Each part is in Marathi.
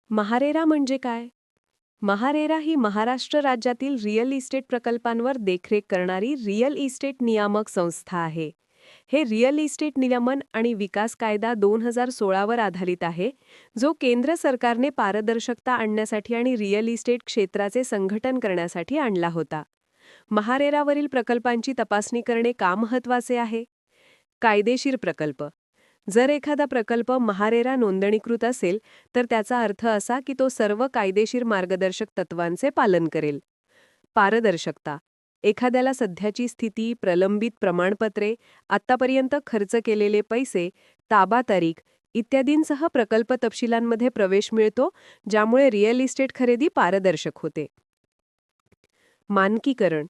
महारेरा म्हणजे काय? महारेरा ही महाराष्ट्र राज्यातील रिअल इस्टेट प्रकल्पांवर देखरेख करणारी रिअल इस्टेट नियामक संस्था आहे. हे रिअल इस्टेट नियमन आणि विकास कायदा 2016 वर आधारित आहे, जो केंद्र सरकारने पारदर्शकता आणण्यासाठी आणि रिअल इस्टेट क्षेत्राचे संघटन करण्यासाठी आणला होता. महारेरावरील प्रकल्पांची तपासणी करणे का महत्त्वाचे आहे? कायदेशीर प्रकल्प. जर एखादा प्रकल्प महारेरा नोंदणीकृत असेल, तर त्याचा अर्थ असा की तो सर्व कायदेशीर मार्गदर्शक तत्वांचे पालन करेल. पारदर्शकता. एखाद्याला सध्याची स्थिती, प्रलंबित प्रमाणपत्रे, आत्तापर्यंत खर्च केलेले पैसे, ताबा तारीख इत्यादींसह प्रकल्प तपशिलांमध्ये प्रवेश मिळतो, ज्यामुळे रिअल इस्टेट खरेदी पारदर्शक होते. मानकीकरण.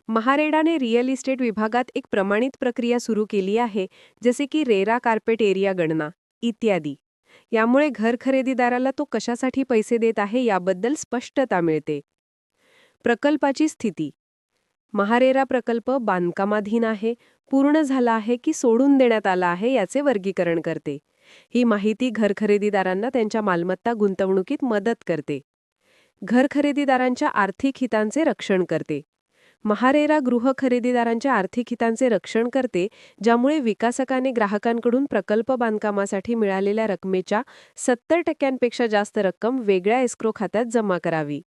महारेडाने रिअल इस्टेट विभागात एक प्रमाणित प्रक्रिया सुरू केली आहे, जसे की रेरा कार्पेट एरिया गणना इत्यादी. यामुळे घर खरेदीदाराला तो कशासाठी पैसे देत आहे याबद्दल स्पष्टता मिळते. प्रकल्पाची स्थिती. महारेरा प्रकल्प बांधकामाधीन आहे, पूर्ण झाला आहे की सोडून देण्यात आला आहे याचे वर्गीकरण करते. ही माहिती घर खरेदीदारांना त्यांच्या मालमत्ता गुंतवणुकीत मदत करते. घर खरेदीदारांच्या आर्थिक हितांचे रक्षण करते. महारेरा गृह खरेदीदारांच्या आर्थिक हितांचे रक्षण करते, ज्यामुळे विकासकाने ग्राहकांकडून प्रकल्प बांधकामासाठी मिळालेल्या रकमेच्या 70% जास्त रक्कम वेगळ्या एस्क्रो खात्यात जमा करावी.